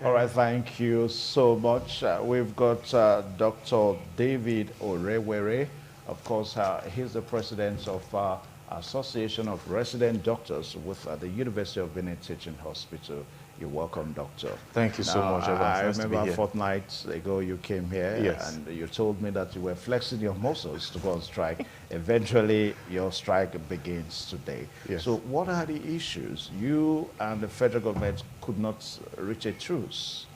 All right, thank you so much. We've got Dr. David Orewere. Of course, he's the president of Association of Resident Doctors with the University of Benin Teaching Hospital. You're welcome, doctor. Thank you so Now, much, Evans. I Nice to be remember a here. fortnight ago you came here, Yes. and you told me that you were flexing your muscles to go on strike. Eventually, your strike begins today. Yes. So what are the issues? You and the federal government could not reach a truce.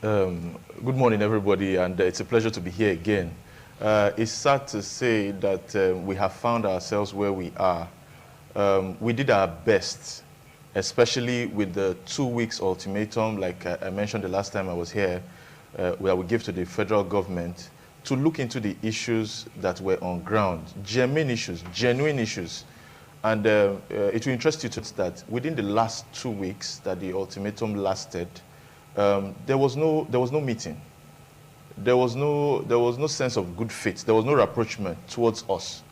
Good morning, everybody, and it's a pleasure to be here again. It's sad to say that we have found ourselves where we are. We did our best, especially with the 2 weeks ultimatum, like I mentioned the last time I was here, where we gave to the federal government to look into the issues that were on ground, genuine issues. And it will interest you to know that within the last 2 weeks that the ultimatum lasted, there was no meeting. There was no sense of good faith. There was no rapprochement towards us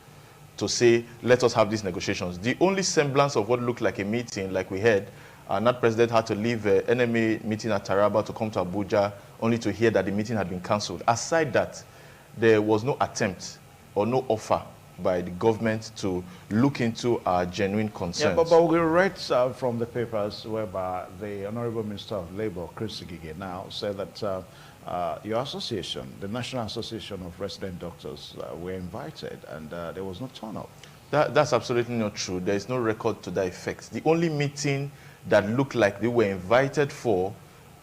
to say, let us have these negotiations. The only semblance of what looked like a meeting, like we heard, NAT president had to leave an NMA meeting at Taraba to come to Abuja, only to hear that the meeting had been cancelled. Aside that, there was no attempt or no offer by the government to look into our genuine concerns. Yeah, but we read from the papers whereby the Honorable Minister of Labour, Chris Gige, now said that your association, the National Association of Resident Doctors, were invited and there was no turn-up. That's absolutely not true. There is no record to that effect. The only meeting that looked like they were invited for,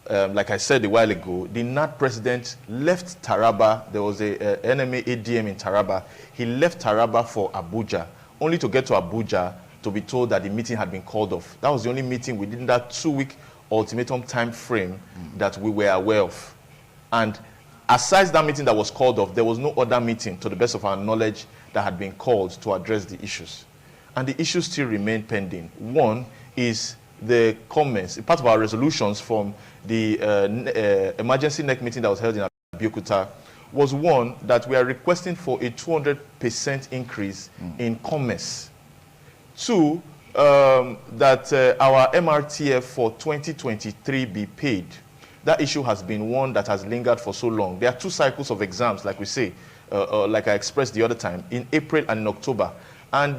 like I said a while ago, the NAT president left Taraba. There was a NMA ADM in Taraba. He left Taraba for Abuja, only to get to Abuja to be told that the meeting had been called off. That was the only meeting within that 2-week ultimatum time frame that we were aware of. And aside that meeting that was called off, there was no other meeting, to the best of our knowledge, that had been called to address the issues. And the issues still remain pending. One is the comments, part of our resolutions from the emergency NEC meeting that was held in Abeokuta, was one that we are requesting for a 200% increase in commerce. Two, that our MRTF for 2023 be paid. That issue has been one that has lingered for so long. There are 2 cycles of exams, like we say, like I expressed the other time, in April and in October. And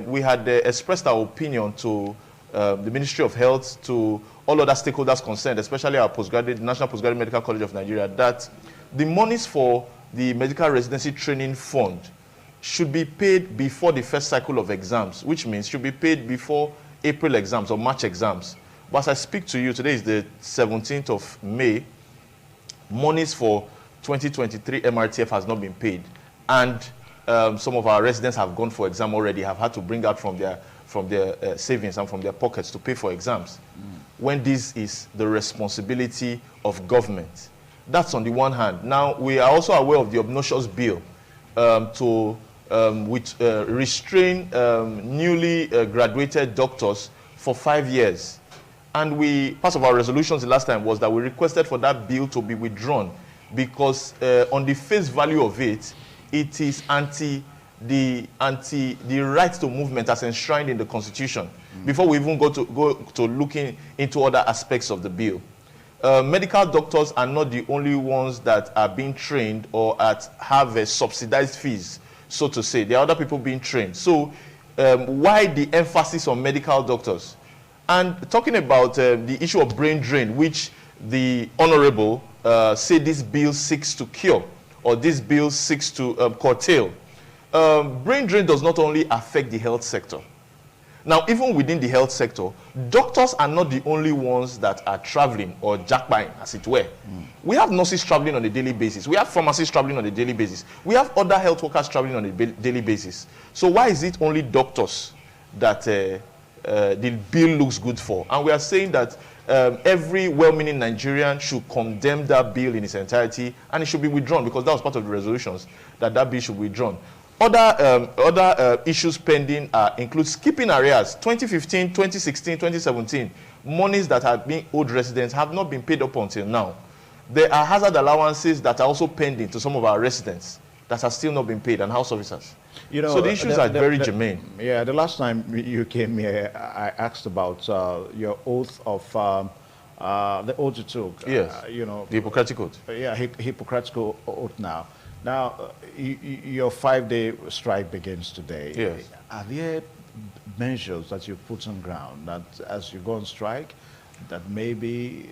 we had expressed our opinion to the Ministry of Health, to all other stakeholders concerned, especially our National Postgraduate Medical College of Nigeria, that the monies for the Medical Residency Training Fund should be paid before the first cycle of exams, which means should be paid before April exams or March exams. But as I speak to you, today is the 17th of May, monies for 2023 MRTF has not been paid. And some of our residents have gone for exam already, have had to bring out from their savings and from their pockets to pay for exams, when this is the responsibility of government. That's on the one hand. Now, we are also aware of the obnoxious bill to restrain newly graduated doctors for 5 years. And part of our resolutions the last time was that we requested for that bill to be withdrawn because on the face value of it, it is the right to movement as enshrined in the Constitution, before we even go to looking into other aspects of the bill. Medical doctors are not the only ones that are being trained or have subsidized fees, so to say. There are other people being trained. So why the emphasis on medical doctors? And talking about the issue of brain drain, which the Honorable said this bill seeks to cure, or this bill seeks to curtail. Brain drain does not only affect the health sector. Now, even within the health sector, doctors are not the only ones that are traveling or jackpying, as it were. We have nurses traveling on a daily basis. We have pharmacists traveling on a daily basis. We have other health workers traveling on a daily basis. So why is it only doctors that the bill looks good for? And we are saying that every well-meaning Nigerian should condemn that bill in its entirety, and it should be withdrawn, because that was part of the resolutions, that bill should be withdrawn. Other issues pending include skipping arrears. 2015, 2016, 2017, monies that have been owed residents have not been paid up until now. There are hazard allowances that are also pending to some of our residents that have still not been paid, and house officers. You know, so the issues are very germane. Yeah, the last time you came here, I asked about your oath of the oath you took. Yes. You know, The Hippocratic Oath. yeah, Hippocratic oath now. Now, your 5-day strike begins today. Yes. Are there measures that you put on ground that as you go on strike, that maybe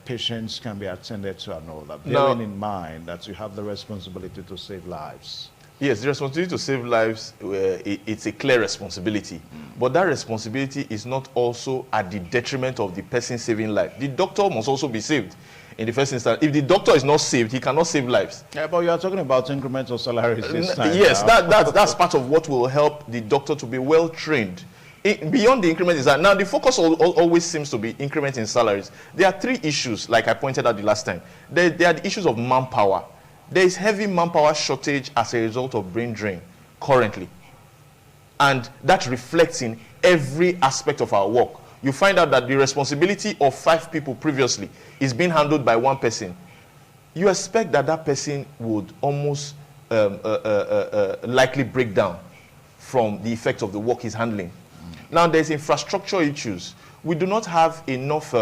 patients can be attended to and all that, bearing in mind that you have the responsibility to save lives? Yes, the responsibility to save lives, it's a clear responsibility. But that responsibility is not also at the detriment of the person saving life. The doctor must also be saved in the first instance. If the doctor is not saved, he cannot save lives. Yeah, but you are talking about incremental salaries this time. Yes, that's part of what will help the doctor to be well trained. Beyond the increment is that now the focus always seems to be increment in salaries. There are 3 issues, like I pointed out the last time. There are the issues of manpower. There is heavy manpower shortage as a result of brain drain currently. And that reflects in every aspect of our work. You find out that the responsibility of 5 people previously is being handled by 1 person. You expect that that person would almost likely break down from the effect of the work he's handling. Now, there's infrastructure issues. We do not have enough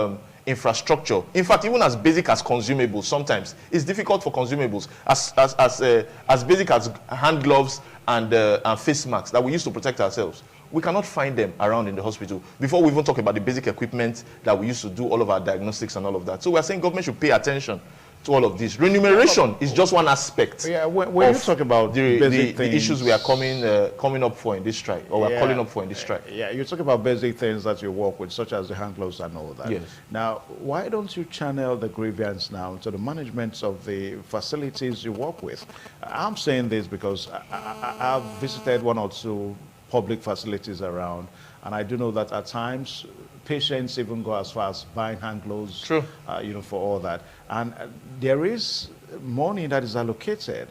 infrastructure. In fact, even as basic as consumables, sometimes it's difficult for consumables. As basic as hand gloves and face masks that we use to protect ourselves, we cannot find them around in the hospital. Before we even talk about the basic equipment that we use to do all of our diagnostics and all of that. So we're saying government should pay attention to all of this. Remuneration is just one aspect. Yeah, when you talk about the issues we are coming up for in this strike, or we're calling up for in this strike. Yeah, you talk about basic things that you work with, such as the hand gloves and all that. Yes. Now, why don't you channel the grievance now to the management of the facilities you work with? I'm saying this because I've visited 1 or 2 public facilities around, and I do know that at times patients even go as far as buying hand gloves. True. You know, for all that. And there is money that is allocated,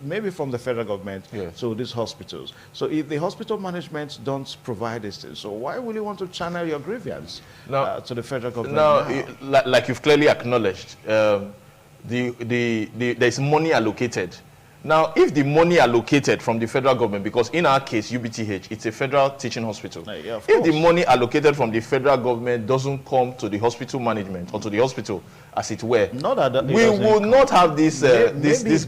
maybe from the federal government, yes, to these hospitals. So if the hospital management don't provide this thing, so why will you want to channel your grievance to the federal government now? Like you've clearly acknowledged, there's money allocated. Now, if the money allocated from the federal government, because in our case, UBTH, it's a federal teaching hospital. Yeah, if the money allocated from the federal government doesn't come to the hospital management or to the hospital, as it were, we will not have this basic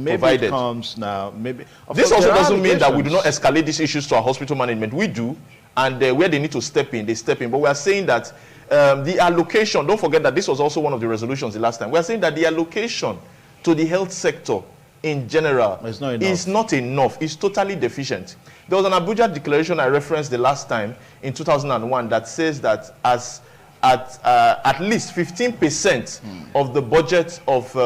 provided. Comes now. Maybe. This also doesn't mean that we do not escalate these issues to our hospital management. We do, and where they need to step in, they step in. But we are saying that the allocation, don't forget that this was also one of the resolutions the last time. We are saying that the allocation to the health sector in general is not enough. It's totally deficient. There was an Abuja declaration I referenced the last time in 2001 that says that at least 15% of the budget of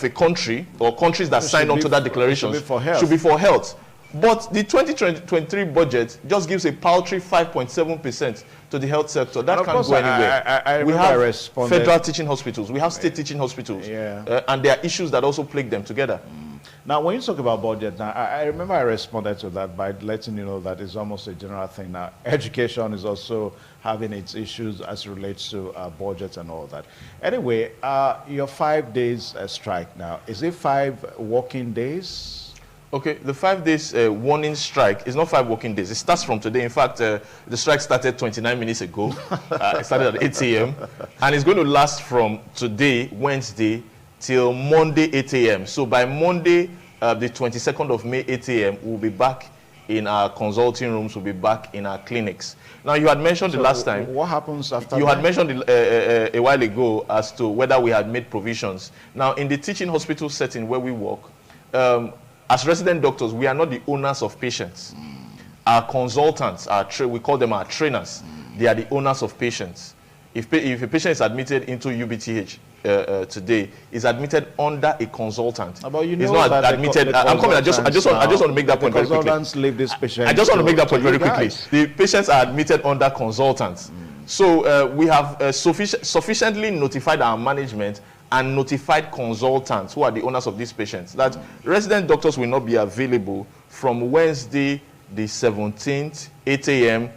a country or countries that signed on to that declaration should be for health. But the 2023 budget just gives a paltry 5.7% to the health sector. That can't go anywhere. We have federal teaching hospitals. We have state teaching hospitals. And there are issues that also plague them together. Now, when you talk about budget, now I remember I responded to that by letting you know that it's almost a general thing. Now, education is also having its issues as it relates to budgets and all that. Anyway, your 5 days strike now, is it 5 working days? Okay, the 5 days warning strike is not 5 working days. It starts from today. In fact, the strike started 29 minutes ago. It started at 8 a.m. And it's going to last from today, Wednesday, till Monday, 8 a.m. So by Monday, the 22nd of May, 8 a.m., we'll be back in our consulting rooms, we'll be back in our clinics. Now, you had mentioned the last time. What happens after You had mentioned a while ago as to whether we had made provisions. Now, in the teaching hospital setting where we work, as resident doctors, we are not the owners of patients. Our consultants, we call them our trainers. They are the owners of patients. If a patient is admitted into UBTH today, is admitted under a consultant. But you know it's not that admitted. I'm coming. I just want to make that point very quickly. Consultants leave this patient. I just want to make that point very quickly. The patients are admitted under consultants. So we have sufficiently notified our management and notified consultants who are the owners of these patients that resident doctors will not be available from Wednesday the 17th 8 a.m.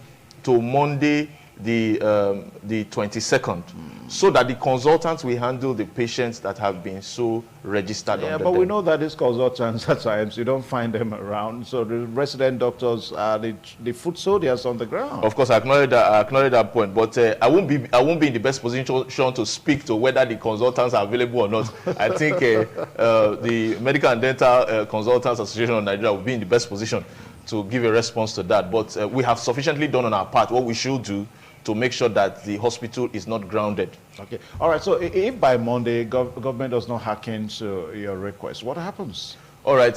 to Monday the 22nd so that the consultants will handle the patients that have been so registered Yeah, under but them. we know that these consultants at times you don't find them around. So the resident doctors are the foot soldiers on the ground. Of course, I acknowledge that point, but I won't be in the best position to speak to whether the consultants are available or not. I think the Medical and Dental Consultants Association of Nigeria will be in the best position to give a response to that. But we have sufficiently done on our part what we should do to make sure that the hospital is not grounded. Okay. All right. So if by Monday government does not hearken to your request, what happens? All right.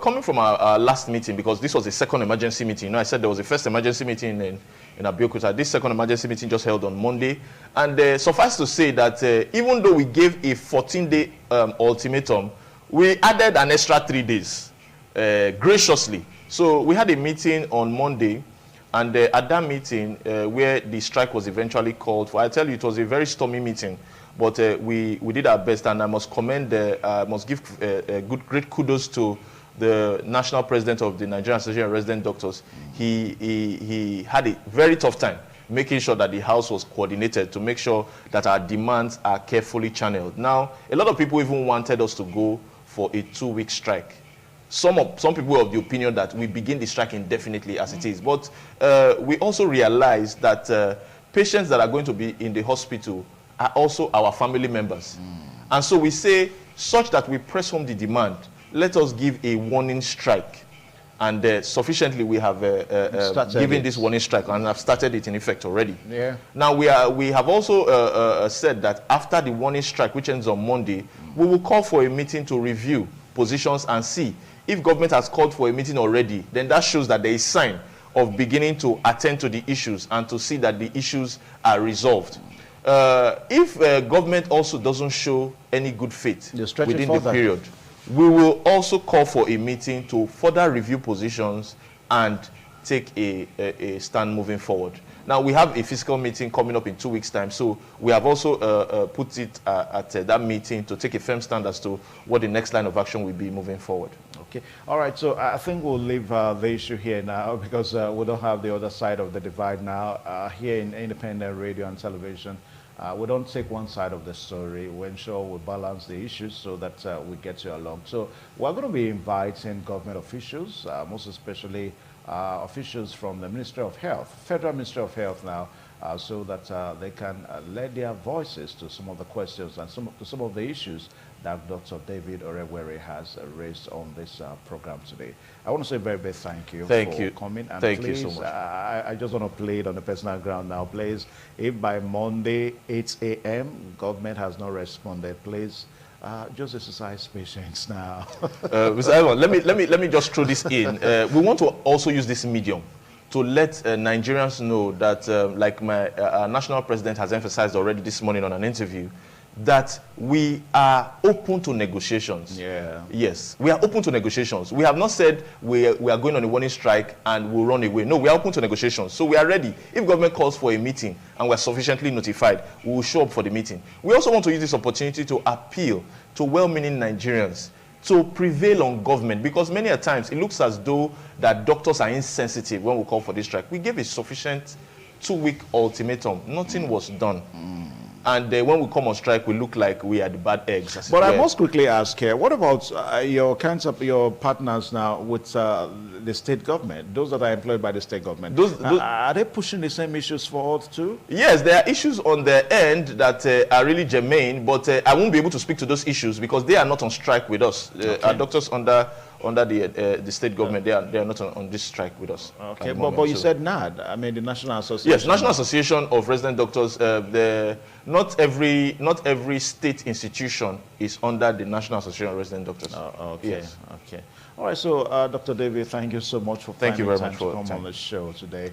Coming from our last meeting, because this was the second emergency meeting. You know, I said there was a first emergency meeting in Abeokuta. This second emergency meeting just held on Monday. And suffice to say that even though we gave a 14-day ultimatum, we added an extra 3 days graciously. So we had a meeting on Monday. And at that meeting, where the strike was eventually called for, I tell you, it was a very stormy meeting, but we did our best, and I must give great kudos to the national president of the Nigerian Association of Resident Doctors. He had a very tough time making sure that the house was coordinated to make sure that our demands are carefully channeled. Now, a lot of people even wanted us to go for a 2-week strike. Some people were of the opinion that we begin the strike indefinitely as it is. But we also realize that patients that are going to be in the hospital are also our family members. And so we say, such that we press home the demand, let us give a warning strike. And sufficiently we have given this warning strike and have started it in effect already. Yeah. Now we have also said that after the warning strike, which ends on Monday, we will call for a meeting to review positions and see if government has called for a meeting already, then that shows that there is sign of beginning to attend to the issues and to see that the issues are resolved. If government also doesn't show any good faith within the period, we will also call for a meeting to further review positions and take a stand moving forward. Now, we have a physical meeting coming up in 2 weeks' time, so we have also put it at that meeting to take a firm stand as to what the next line of action will be moving forward. Okay. All right. So I think we'll leave the issue here now because we don't have the other side of the divide now. Here in independent radio and television, we don't take one side of the story. We ensure we balance the issues so that we get you along. So we're going to be inviting government officials, most especially officials from the Ministry of Health, Federal Ministry of Health now, so that they can lend their voices to some of the questions and some of the issues that Dr. David Orewere has raised on this program today. I want to say a very big thank you for coming. And thank please, you so much. I just want to play it on the personal ground now. Please, if by Monday, 8 a.m., government has not responded, please, just exercise patience now. Mr. Ivan, let me just throw this in. We want to also use this medium to let Nigerians know that, like our national president has emphasized already this morning on an interview, that we are open to negotiations. Yeah. Yes, we are open to negotiations. We have not said we are going on a warning strike and we'll run away. No, we are open to negotiations. So we are ready. If government calls for a meeting and we're sufficiently notified, we will show up for the meeting. We also want to use this opportunity to appeal to well-meaning Nigerians to prevail on government, because many a times it looks as though that doctors are insensitive when we call for this strike. We gave a sufficient 2-week ultimatum. Nothing was done. And when we come on strike, we look like we are the bad eggs. But I must quickly ask here, what about your partners now with the state government, those that are employed by the state government? Are they pushing the same issues forward too? Yes, there are issues on their end that are really germane, but I won't be able to speak to those issues because they are not on strike with us. Okay. Our doctors under the state government, they are not on this strike with us. Okay, but you said NAD, I mean the National Association. Yes, National Association of Resident Doctors. Not every state institution is under the National Association of Resident Doctors. Okay. Yes. Okay. All right. So, Dr. David, thank you so much for finding time to come on the show today.